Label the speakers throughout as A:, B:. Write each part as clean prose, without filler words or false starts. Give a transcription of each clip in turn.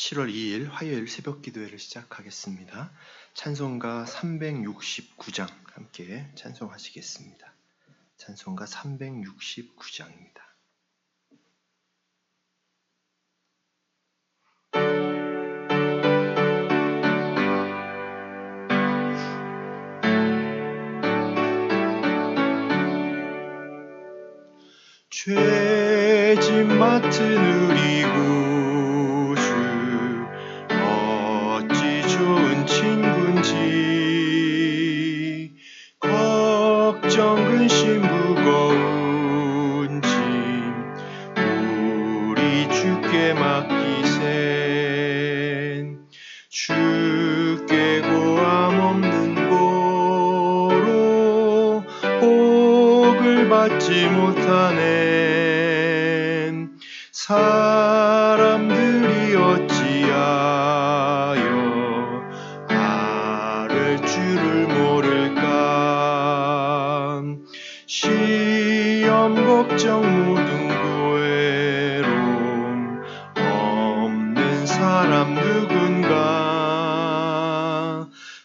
A: 7월 2일 화요일 새벽 기도회를 시작하겠습니다. 찬송가 369장 함께 찬송하시겠습니다. 찬송가 369장입니다. 죄짐 맡은 우리 구주 어찌 좋은 친구인지 걱정 근심 무거운 짐 우리 주께 맡기센 주께 고함 없는 고로 복을 받지 못하네. 사람들이 어찌하여 아를 줄을 모를까. 시험 걱정 모든 고외로움 없는 사람 누군가.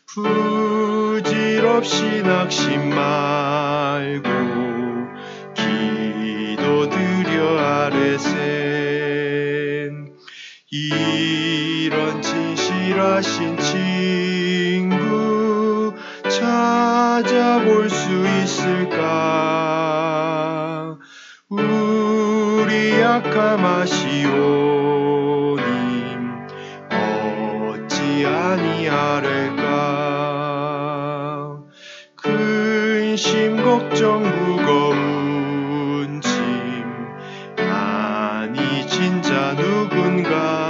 A: 부질없이 낙심 말고 기도드려 아뢰세. 이런 진실하신 친구 찾아볼 수 있을까. 우리 약함 아시오니 어찌 아니하를까. 근심 걱정 무거운 짐 아니 진짜 누군가.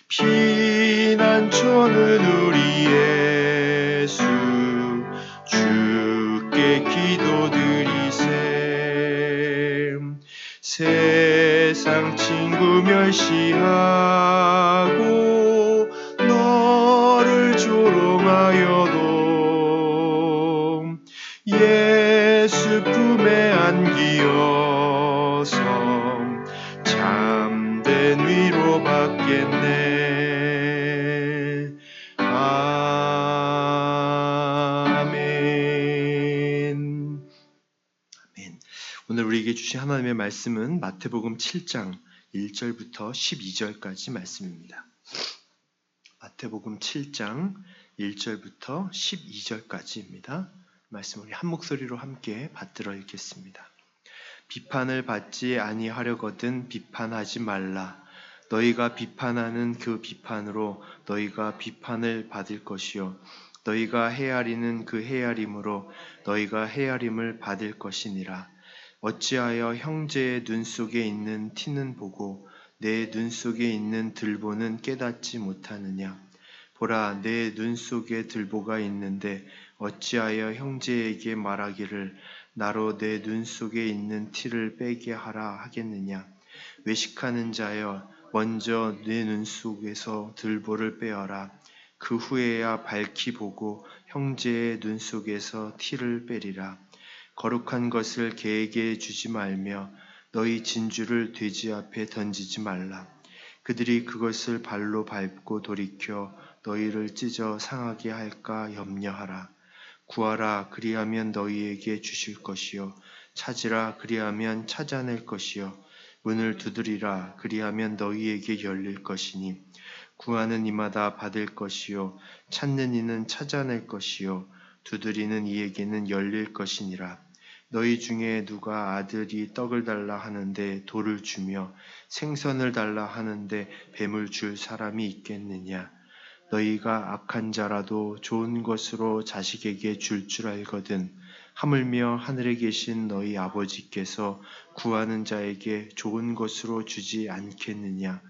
A: 피난처는 우리 예수 주께 기도드리세. 세상 친구 멸시하고 너를 조롱하여도 예수 품에 안기어서 참된 위로 받겠네. 아멘. 오늘 우리에게 주신 하나님의 말씀은 마태복음 7장 1절부터 12절까지 말씀입니다. 마태복음 7장 1절부터 12절까지입니다. 말씀 우리 한 목소리로 함께 받들어 읽겠습니다. 비판을 받지 아니하려거든 비판하지 말라. 너희가 비판하는 그 비판으로 너희가 비판을 받을 것이요 너희가 헤아리는 그 헤아림으로 너희가 헤아림을 받을 것이니라. 어찌하여 형제의 눈 속에 있는 티는 보고 내 눈 속에 있는 들보는 깨닫지 못하느냐. 보라, 내 눈 속에 들보가 있는데 어찌하여 형제에게 말하기를 나로 내 눈 속에 있는 티를 빼게 하라 하겠느냐. 외식하는 자여, 먼저 내 눈 속에서 들보를 빼어라. 그 후에야 밝히 보고 형제의 눈 속에서 티를 빼리라. 거룩한 것을 개에게 주지 말며 너희 진주를 돼지 앞에 던지지 말라. 그들이 그것을 발로 밟고 돌이켜 너희를 찢어 상하게 할까 염려하라. 구하라, 그리하면 너희에게 주실 것이요 찾으라, 그리하면 찾아낼 것이요 문을 두드리라, 그리하면 너희에게 열릴 것이니 구하는 이마다 받을 것이요 찾는 이는 찾아낼 것이요 두드리는 이에게는 열릴 것이니라. 너희 중에 누가 아들이 떡을 달라 하는데 돌을 주며 생선을 달라 하는데 뱀을 줄 사람이 있겠느냐. 너희가 악한 자라도 좋은 것으로 자식에게 줄 줄 알거든 하물며 하늘에 계신 너희 아버지께서 구하는 자에게 좋은 것으로 주지 않겠느냐.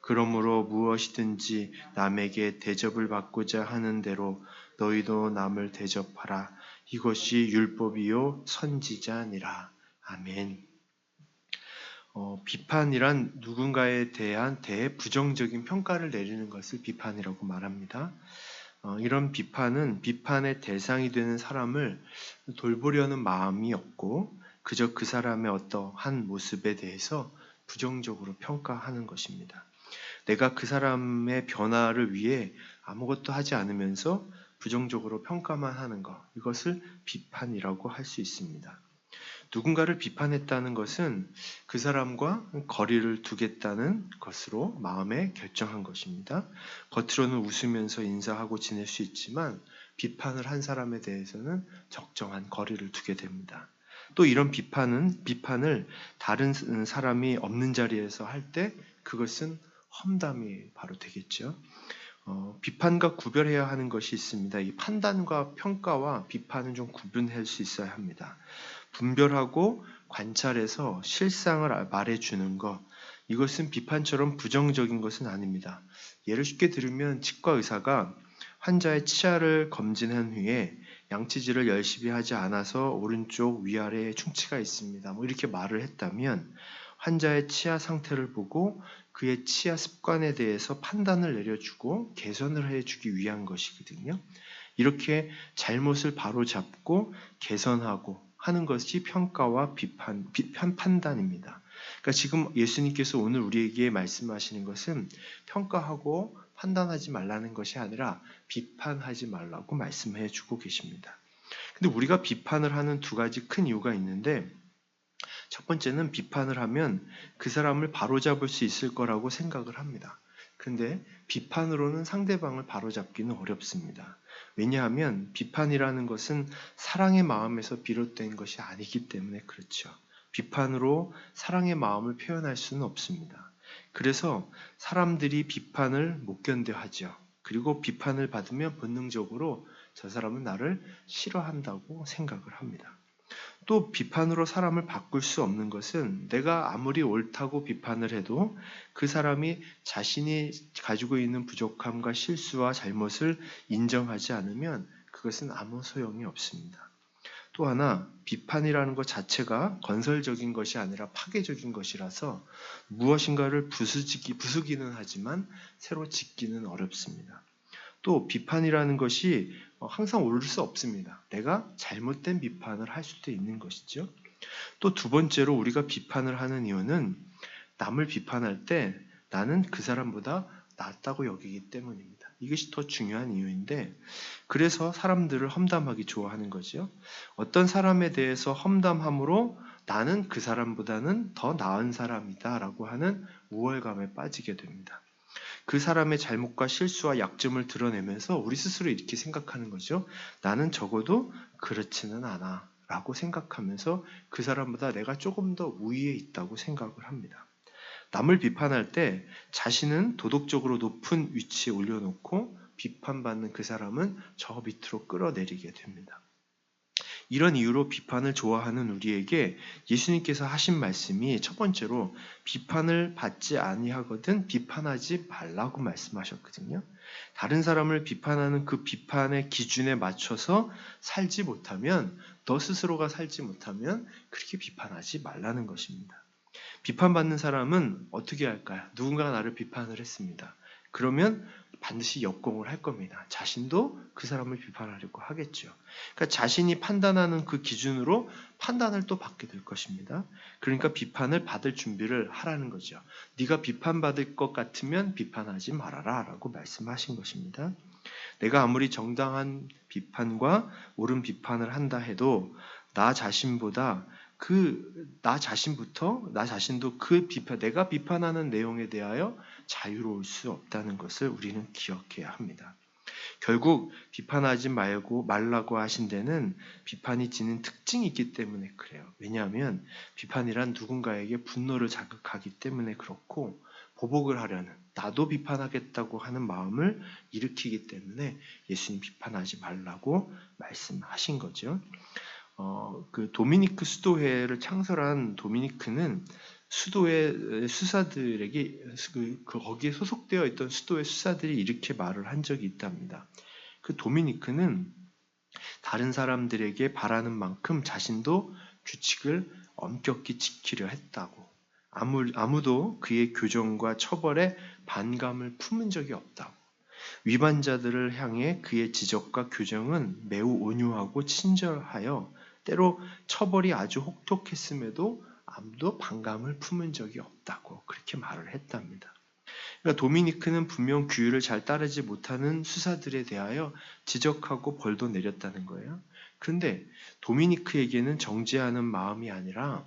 A: 그러므로 무엇이든지 남에게 대접을 받고자 하는 대로 너희도 남을 대접하라. 이것이 율법이요 선지자니라. 아멘. 비판이란 누군가에 대한 부정적인 평가를 내리는 것을 비판이라고 말합니다. 이런 비판은 비판의 대상이 되는 사람을 돌보려는 마음이 없고 그저 그 사람의 어떠한 모습에 대해서 부정적으로 평가하는 것입니다. 내가 그 사람의 변화를 위해 아무것도 하지 않으면서 부정적으로 평가만 하는 것, 이것을 비판이라고 할 수 있습니다. 누군가를 비판했다는 것은 그 사람과 거리를 두겠다는 것으로 마음에 결정한 것입니다. 겉으로는 웃으면서 인사하고 지낼 수 있지만 비판을 한 사람에 대해서는 적정한 거리를 두게 됩니다. 또 이런 비판을 다른 사람이 없는 자리에서 할 때 그것은 험담이 바로 되겠죠. 비판과 구별해야 하는 것이 있습니다. 이 판단과 평가와 비판은 좀 구분할 수 있어야 합니다. 분별하고 관찰해서 실상을 말해주는 것, 이것은 비판처럼 부정적인 것은 아닙니다. 예를 쉽게 들으면 치과 의사가 환자의 치아를 검진한 후에 양치질을 열심히 하지 않아서 오른쪽 위아래에 충치가 있습니다. 이렇게 말을 했다면 환자의 치아 상태를 보고 그의 치아 습관에 대해서 판단을 내려주고 개선을 해주기 위한 것이거든요. 이렇게 잘못을 바로잡고 개선하고 하는 것이 평가와 판단입니다. 그러니까 지금 예수님께서 오늘 우리에게 말씀하시는 것은 평가하고 판단하지 말라는 것이 아니라 비판하지 말라고 말씀해 주고 계십니다. 근데 우리가 비판을 하는 두 가지 큰 이유가 있는데, 첫 번째는 비판을 하면 그 사람을 바로잡을 수 있을 거라고 생각을 합니다. 근데 비판으로는 상대방을 바로잡기는 어렵습니다. 왜냐하면 비판이라는 것은 사랑의 마음에서 비롯된 것이 아니기 때문에 그렇죠. 비판으로 사랑의 마음을 표현할 수는 없습니다. 그래서 사람들이 비판을 못 견뎌하죠. 그리고 비판을 받으면 본능적으로 저 사람은 나를 싫어한다고 생각을 합니다. 또 비판으로 사람을 바꿀 수 없는 것은 내가 아무리 옳다고 비판을 해도 그 사람이 자신이 가지고 있는 부족함과 실수와 잘못을 인정하지 않으면 그것은 아무 소용이 없습니다. 또 하나, 비판이라는 것 자체가 건설적인 것이 아니라 파괴적인 것이라서 무엇인가를 부수기는 하지만 새로 짓기는 어렵습니다. 또 비판이라는 것이 항상 옳을 수 없습니다. 내가 잘못된 비판을 할 수도 있는 것이죠. 또 두 번째로 우리가 비판을 하는 이유는 남을 비판할 때 나는 그 사람보다 낫다고 여기기 때문입니다. 이것이 더 중요한 이유인데, 그래서 사람들을 험담하기 좋아하는 거죠. 어떤 사람에 대해서 험담함으로 나는 그 사람보다는 더 나은 사람이다 라고 하는 우월감에 빠지게 됩니다. 그 사람의 잘못과 실수와 약점을 드러내면서 우리 스스로 이렇게 생각하는 거죠. 나는 적어도 그렇지는 않아 라고 생각하면서 그 사람보다 내가 조금 더 우위에 있다고 생각을 합니다. 남을 비판할 때 자신은 도덕적으로 높은 위치에 올려놓고 비판받는 그 사람은 저 밑으로 끌어내리게 됩니다. 이런 이유로 비판을 좋아하는 우리에게 예수님께서 하신 말씀이 첫 번째로 비판을 받지 아니하거든 비판하지 말라고 말씀하셨거든요. 다른 사람을 비판하는 그 비판의 기준에 맞춰서 살지 못하면, 너 스스로가 살지 못하면 그렇게 비판하지 말라는 것입니다. 비판받는 사람은 어떻게 할까요? 누군가가 나를 비판을 했습니다. 그러면 반드시 역공을 할 겁니다. 자신도 그 사람을 비판하려고 하겠죠. 그러니까 자신이 판단하는 그 기준으로 판단을 또 받게 될 것입니다. 그러니까 비판을 받을 준비를 하라는 거죠. 네가 비판받을 것 같으면 비판하지 말아라 라고 말씀하신 것입니다. 내가 아무리 정당한 비판과 옳은 비판을 한다 해도 나 자신보다 나 자신도 내가 비판하는 내용에 대하여 자유로울 수 없다는 것을 우리는 기억해야 합니다. 결국 비판하지 말라고 하신 데는 비판이 지닌 특징이 있기 때문에 그래요. 왜냐하면 비판이란 누군가에게 분노를 자극하기 때문에 그렇고, 보복을 하려는, 나도 비판하겠다고 하는 마음을 일으키기 때문에 예수님 비판하지 말라고 말씀하신 거죠. 그 도미니크 수도회를 창설한 도미니크는 수도의 수사들에게 거기에 소속되어 있던 수도의 수사들이 이렇게 말을 한 적이 있답니다. 그 도미니크는 다른 사람들에게 바라는 만큼 자신도 규칙을 엄격히 지키려 했다고, 아무도 그의 교정과 처벌에 반감을 품은 적이 없다고, 위반자들을 향해 그의 지적과 교정은 매우 온유하고 친절하여 때로 처벌이 아주 혹독했음에도 아무도 반감을 품은 적이 없다고 그렇게 말을 했답니다. 그러니까 도미니크는 분명 규율을 잘 따르지 못하는 수사들에 대하여 지적하고 벌도 내렸다는 거예요. 그런데 도미니크에게는 정죄하는 마음이 아니라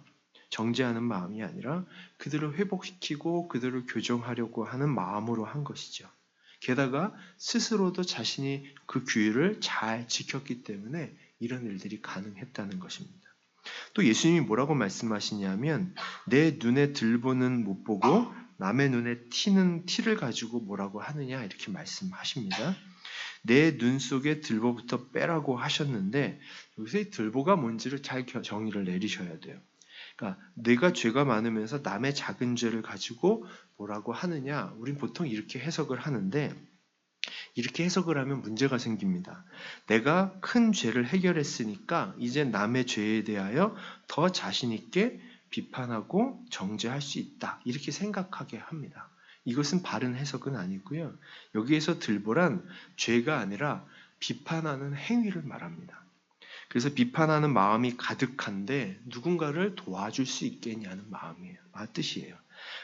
A: 그들을 회복시키고 그들을 교정하려고 하는 마음으로 한 것이죠. 게다가 스스로도 자신이 그 규율을 잘 지켰기 때문에 이런 일들이 가능했다는 것입니다. 또 예수님이 뭐라고 말씀하시냐면 내 눈에 들보는 못 보고 남의 눈에 티를 가지고 뭐라고 하느냐 이렇게 말씀하십니다. 내 눈 속에 들보부터 빼라고 하셨는데 여기서 들보가 뭔지를 잘 정의를 내리셔야 돼요. 그러니까 내가 죄가 많으면서 남의 작은 죄를 가지고 뭐라고 하느냐, 우린 보통 이렇게 해석을 하는데 이렇게 해석을 하면 문제가 생깁니다. 내가 큰 죄를 해결했으니까 이제 남의 죄에 대하여 더 자신 있게 비판하고 정죄할 수 있다. 이렇게 생각하게 합니다. 이것은 바른 해석은 아니고요. 여기에서 들보란 죄가 아니라 비판하는 행위를 말합니다. 그래서 비판하는 마음이 가득한데 누군가를 도와줄 수 있겠냐는 마음이에요. 뜻이에요.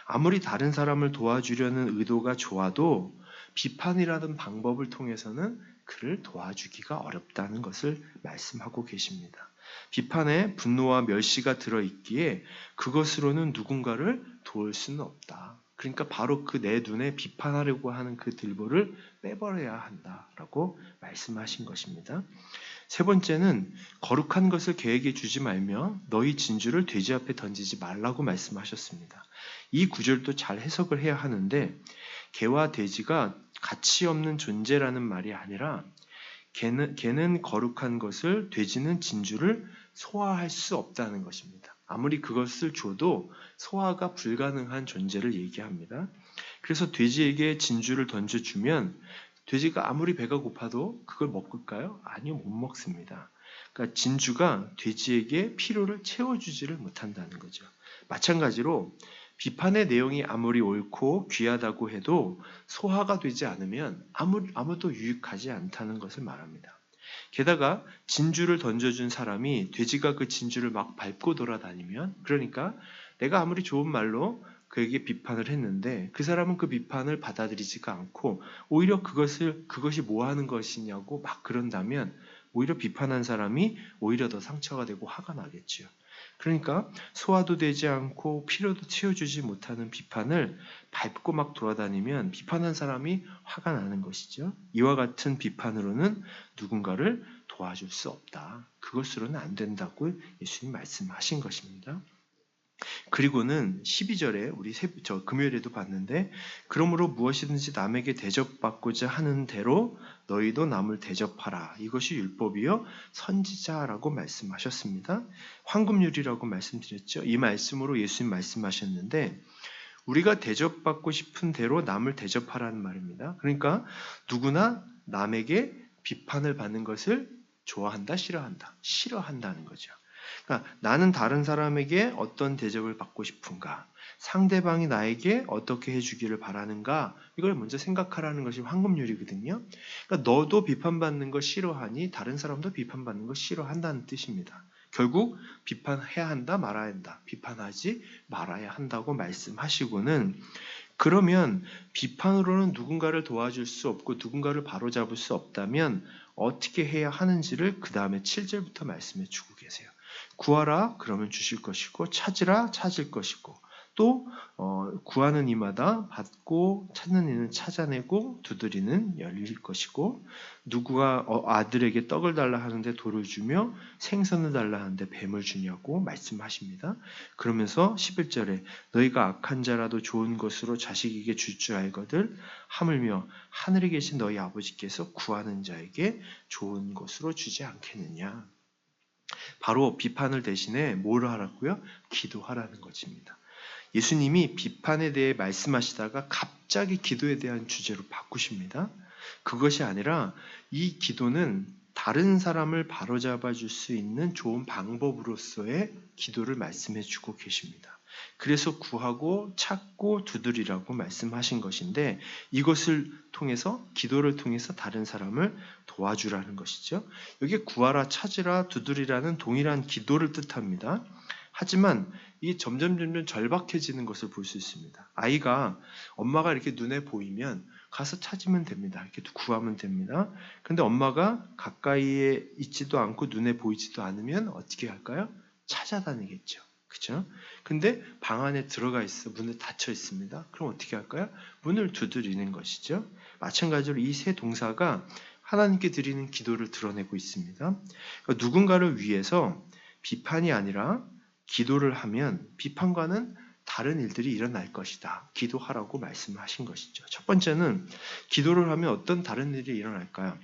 A: 아무리 다른 사람을 도와주려는 의도가 좋아도 비판이라는 방법을 통해서는 그를 도와주기가 어렵다는 것을 말씀하고 계십니다. 비판에 분노와 멸시가 들어있기에 그것으로는 누군가를 도울 수는 없다. 그러니까 바로 그 내 눈에 비판하려고 하는 그 들보를 빼버려야 한다라고 말씀하신 것입니다. 세 번째는 거룩한 것을 개에게 주지 말며 너희 진주를 돼지 앞에 던지지 말라고 말씀하셨습니다. 이 구절도 잘 해석을 해야 하는데 개와 돼지가 가치 없는 존재라는 말이 아니라 개는 거룩한 것을, 돼지는 진주를 소화할 수 없다는 것입니다. 아무리 그것을 줘도 소화가 불가능한 존재를 얘기합니다. 그래서 돼지에게 진주를 던져주면 돼지가 아무리 배가 고파도 그걸 먹을까요? 아니요, 못 먹습니다. 그러니까 진주가 돼지에게 필요를 채워주지를 못한다는 거죠. 마찬가지로 비판의 내용이 아무리 옳고 귀하다고 해도 소화가 되지 않으면 아무도 유익하지 않다는 것을 말합니다. 게다가 진주를 던져준 사람이 돼지가 그 진주를 막 밟고 돌아다니면, 그러니까 내가 아무리 좋은 말로 그에게 비판을 했는데 그 사람은 그 비판을 받아들이지가 않고 오히려 그것이 뭐 하는 것이냐고 막 그런다면 오히려 비판한 사람이 오히려 더 상처가 되고 화가 나겠죠. 그러니까 소화도 되지 않고 필요도 채워주지 못하는 비판을 밟고 막 돌아다니면 비판한 사람이 화가 나는 것이죠. 이와 같은 비판으로는 누군가를 도와줄 수 없다. 그것으로는 안 된다고 예수님 말씀하신 것입니다. 그리고는 12절에 우리 금요일에도 봤는데 그러므로 무엇이든지 남에게 대접받고자 하는 대로 너희도 남을 대접하라. 이것이 율법이요 선지자라고 말씀하셨습니다. 황금률이라고 말씀드렸죠. 이 말씀으로 예수님 말씀하셨는데 우리가 대접받고 싶은 대로 남을 대접하라는 말입니다. 그러니까 누구나 남에게 비판을 받는 것을 좋아한다, 싫어한다? 싫어한다는 거죠. 그러니까 나는 다른 사람에게 어떤 대접을 받고 싶은가? 상대방이 나에게 어떻게 해주기를 바라는가? 이걸 먼저 생각하라는 것이 황금률이거든요. 그러니까 너도 비판받는 거 싫어하니 다른 사람도 비판받는 거 싫어한다는 뜻입니다. 결국 비판해야 한다, 말아야 한다. 비판하지 말아야 한다고 말씀하시고는 그러면 비판으로는 누군가를 도와줄 수 없고 누군가를 바로잡을 수 없다면 어떻게 해야 하는지를 그 다음에 7절부터 말씀해 주고 계세요. 구하라 그러면 주실 것이고 찾으라 찾을 것이고 또 구하는 이마다 받고 찾는 이는 찾아내고 두드리는 열릴 것이고 누구가 아들에게 떡을 달라 하는데 돌을 주며 생선을 달라 하는데 뱀을 주냐고 말씀하십니다. 그러면서 11절에 너희가 악한 자라도 좋은 것으로 자식에게 줄 줄 알거든 하물며 하늘에 계신 너희 아버지께서 구하는 자에게 좋은 것으로 주지 않겠느냐. 바로 비판을 대신에 뭘 하라고요? 기도하라는 것입니다. 예수님이 비판에 대해 말씀하시다가 갑자기 기도에 대한 주제로 바꾸십니다. 그것이 아니라 이 기도는 다른 사람을 바로잡아 줄 수 있는 좋은 방법으로서의 기도를 말씀해 주고 계십니다. 그래서 구하고 찾고 두드리라고 말씀하신 것인데 이것을 통해서 기도를 통해서 다른 사람을 도와주라는 것이죠. 여기 구하라 찾으라 두드리라는 동일한 기도를 뜻합니다. 하지만 이게 점점 절박해지는 것을 볼 수 있습니다. 아이가 엄마가 이렇게 눈에 보이면 가서 찾으면 됩니다. 이렇게 구하면 됩니다. 근데 엄마가 가까이에 있지도 않고 눈에 보이지도 않으면 어떻게 할까요? 찾아다니겠죠. 그죠? 근데 방 안에 들어가 있어 문에 닫혀 있습니다. 그럼 어떻게 할까요? 문을 두드리는 것이죠. 마찬가지로 이 세 동사가 하나님께 드리는 기도를 드러내고 있습니다. 그러니까 누군가를 위해서 비판이 아니라 기도를 하면 비판과는 다른 일들이 일어날 것이다. 기도하라고 말씀하신 것이죠. 첫 번째는 기도를 하면 어떤 다른 일이 일어날까요?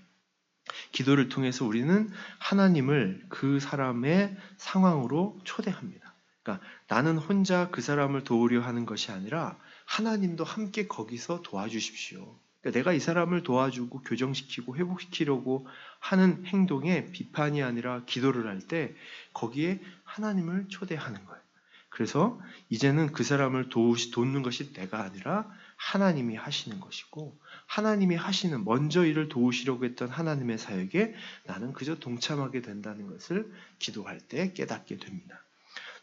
A: 기도를 통해서 우리는 하나님을 그 사람의 상황으로 초대합니다. 그러니까 나는 혼자 그 사람을 도우려 하는 것이 아니라 하나님도 함께 거기서 도와주십시오. 그러니까 내가 이 사람을 도와주고 교정시키고 회복시키려고 하는 행동에 비판이 아니라 기도를 할 때 거기에 하나님을 초대하는 거예요. 그래서 이제는 그 사람을 돕는 것이 내가 아니라 하나님이 하시는 것이고 하나님이 하시는 먼저 이를 도우시려고 했던 하나님의 사역에 나는 그저 동참하게 된다는 것을 기도할 때 깨닫게 됩니다.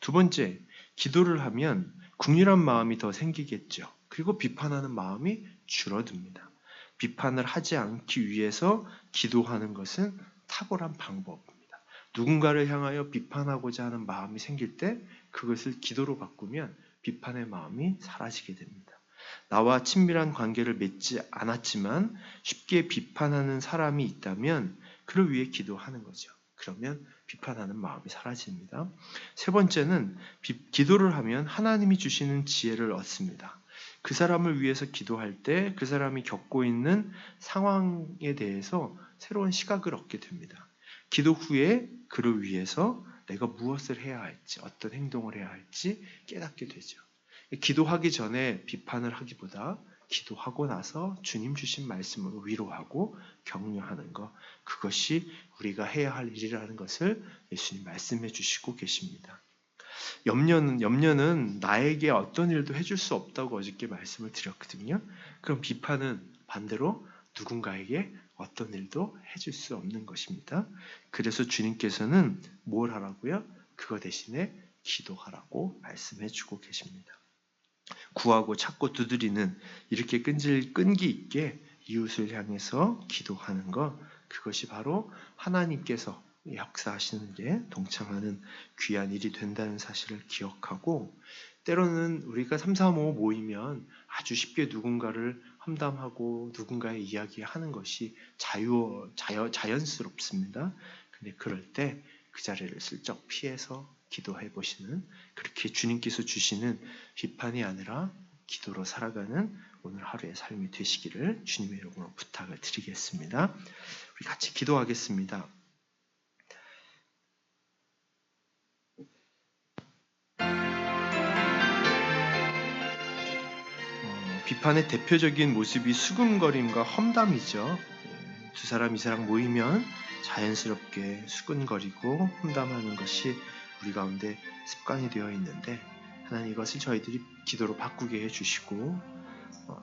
A: 두 번째, 기도를 하면 긍휼한 마음이 더 생기겠죠. 그리고 비판하는 마음이 줄어듭니다. 비판을 하지 않기 위해서 기도하는 것은 탁월한 방법입니다. 누군가를 향하여 비판하고자 하는 마음이 생길 때 그것을 기도로 바꾸면 비판의 마음이 사라지게 됩니다. 나와 친밀한 관계를 맺지 않았지만 쉽게 비판하는 사람이 있다면 그를 위해 기도하는 거죠. 그러면 비판하는 마음이 사라집니다. 세 번째는 기도를 하면 하나님이 주시는 지혜를 얻습니다. 그 사람을 위해서 기도할 때 그 사람이 겪고 있는 상황에 대해서 새로운 시각을 얻게 됩니다. 기도 후에 그를 위해서 내가 무엇을 해야 할지, 어떤 행동을 해야 할지 깨닫게 되죠. 기도하기 전에 비판을 하기보다 기도하고 나서 주님 주신 말씀으로 위로하고 격려하는 것, 그것이 우리가 해야 할 일이라는 것을 예수님 말씀해 주시고 계십니다. 염려는 나에게 어떤 일도 해줄 수 없다고 어저께 말씀을 드렸거든요. 그럼 비판은 반대로 누군가에게 어떤 일도 해줄 수 없는 것입니다. 그래서 주님께서는 뭘 하라고요? 그거 대신에 기도하라고 말씀해 주고 계십니다. 구하고 찾고 두드리는 이렇게 끈기 있게 이웃을 향해서 기도하는 것, 그것이 바로 하나님께서 역사하시는 게 동참하는 귀한 일이 된다는 사실을 기억하고, 때로는 우리가 3, 4, 5 모이면 아주 쉽게 누군가를 험담하고 누군가의 이야기하는 것이 자연스럽습니다. 근데 그럴 때 그 자리를 슬쩍 피해서 기도해 보시는, 그렇게 주님께서 주시는 비판이 아니라 기도로 살아가는 오늘 하루의 삶이 되시기를 주님의 이름으로 부탁을 드리겠습니다. 우리 같이 기도하겠습니다. 비판의 대표적인 모습이 수군거림과 험담이죠. 두 사람, 이 사람 모이면 자연스럽게 수군거리고 험담하는 것이 우리 가운데 습관이 되어 있는데, 하나님 이것을 저희들이 기도로 바꾸게 해주시고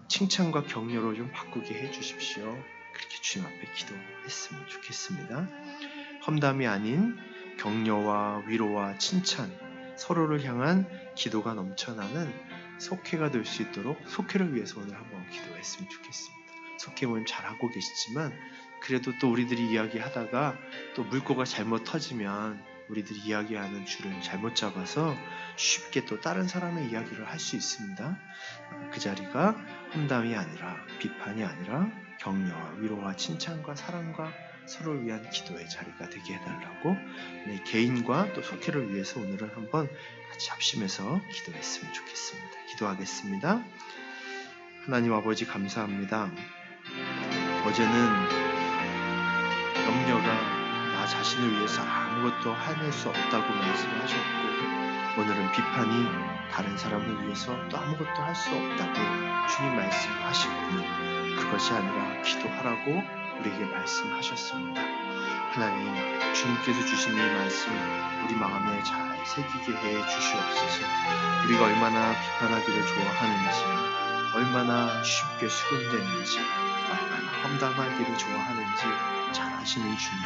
A: 칭찬과 격려로 좀 바꾸게 해주십시오. 그렇게 주님 앞에 기도했으면 좋겠습니다. 험담이 아닌 격려와 위로와 칭찬, 서로를 향한 기도가 넘쳐나는 속회가 될 수 있도록 속회를 위해서 오늘 한번 기도했으면 좋겠습니다. 속회 모임 잘하고 계시지만 그래도 또 우리들이 이야기하다가 또 물꼬가 잘못 터지면 우리들이 이야기하는 줄을 잘못 잡아서 쉽게 또 다른 사람의 이야기를 할 수 있습니다. 그 자리가 험담이 아니라 비판이 아니라 격려와 위로와 칭찬과 사랑과 서로를 위한 기도의 자리가 되게 해달라고 개인과 또 속회를 위해서 오늘은 한번 같이 합심해서 기도했으면 좋겠습니다. 기도하겠습니다. 하나님 아버지 감사합니다. 어제는 염려가 나 자신을 위해서 아무것도 해낼 수 없다고 말씀하셨고, 오늘은 비판이 다른 사람을 위해서 또 아무것도 할 수 없다고 주님 말씀하시고, 그것이 아니라 기도하라고 우리에게 말씀하셨습니다. 하나님, 주님께서 주신 이 말씀 우리 마음에 잘 새기게 해 주시옵소서. 우리가 얼마나 비판하기를 좋아하는지, 얼마나 쉽게 수군대는지, 얼마나 험담하기를 좋아하는지 잘 아시는 주님,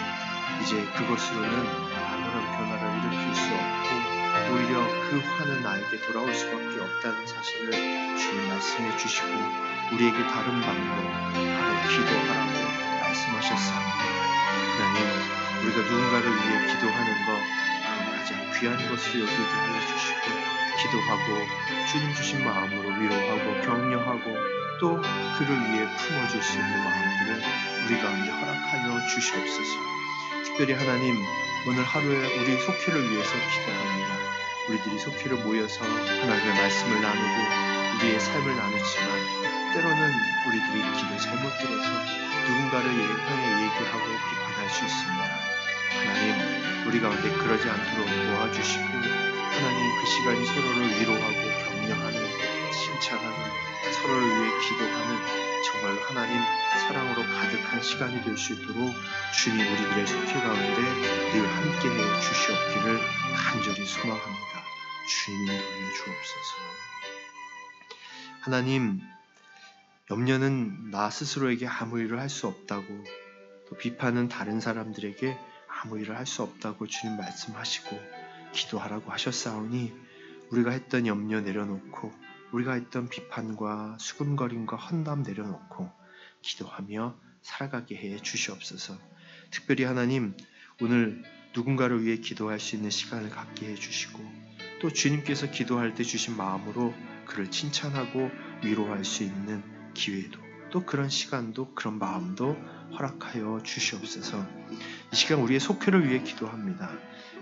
A: 이제 그것으로는 아무런 변화를 일으킬 수 없고 오히려 그 화는 나에게 돌아올 수밖에 없다는 사실을 주님 말씀해 주시고 우리에게 다른 방법, 바로 기도하라고 말씀하셨사옵니다. 하나님, 우리가 누군가를 위해 기도하는 것 가장 귀한 것을 여기게 하여 주시고 기도하고 주님 주신 마음으로 위로하고 격려하고 또 그를 위해 품어줄 수 있는 마음들을 우리 가운데 허락하여 주시옵소서. 특별히 하나님, 오늘 하루에 우리 속회를 위해서 기도합니다. 우리들이 속회를 모여서 하나님의 말씀을 나누고 우리의 삶을 나누지만 때로는 우리들이 기도 잘못 들어서 누군가를 향해 얘기하고 비판할 수 있습니다. 하나님, 우리 가운데 그러지 않도록 도와주시고 하나님, 그 시간이 서로를 위로하고 격려하는, 칭찬하는, 서로를 위해 기도하는 정말로 하나님 사랑으로 가득한 시간이 될 수 있도록 주님 우리들의 속회 가운데 늘 함께해 주시옵기를 간절히 소망합니다. 주님 인도해 주옵소서. 하나님, 염려는 나 스스로에게 아무 일을 할 수 없다고, 또 비판은 다른 사람들에게 아무 일을 할 수 없다고 주님 말씀하시고 기도하라고 하셨사오니 우리가 했던 염려 내려놓고 우리가 했던 비판과 수근거림과 험담 내려놓고 기도하며 살아가게 해 주시옵소서. 특별히 하나님, 오늘 누군가를 위해 기도할 수 있는 시간을 갖게 해 주시고 또 주님께서 기도할 때 주신 마음으로 그를 칭찬하고 위로할 수 있는 기회도, 또 그런 시간도 그런 마음도 허락하여 주시옵소서. 이 시간 우리의 속회를 위해 기도합니다.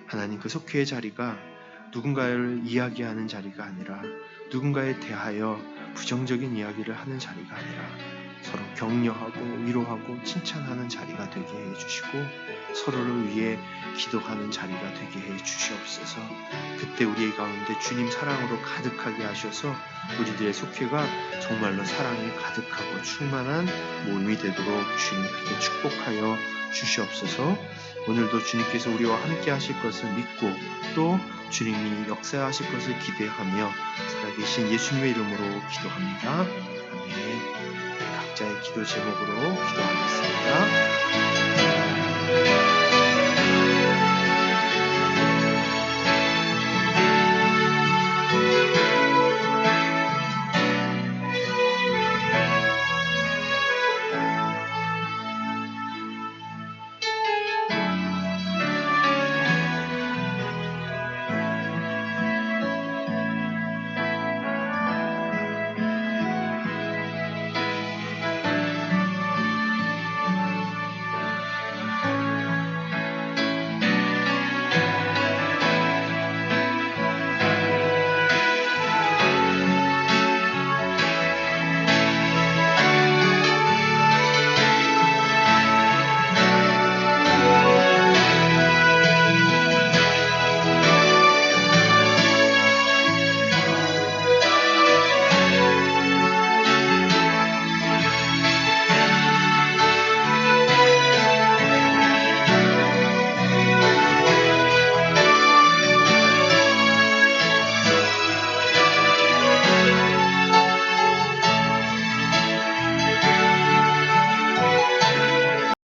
A: 하나님, 그 속회의 자리가 누군가를 이야기하는 자리가 아니라 누군가에 대하여 부정적인 이야기를 하는 자리가 아니라 서로 격려하고 위로하고 칭찬하는 자리가 되게 해주시고 서로를 위해 기도하는 자리가 되게 해주시옵소서. 그때 우리 가운데 주님 사랑으로 가득하게 하셔서 우리들의 속회가 정말로 사랑이 가득하고 충만한 모임이 되도록 주님께 축복하여 주시옵소서. 오늘도 주님께서 우리와 함께 하실 것을 믿고 또 주님이 역사하실 것을 기대하며 살아계신 예수님의 이름으로 기도합니다. 아멘. 각자의 기도 제목으로 기도하겠습니다.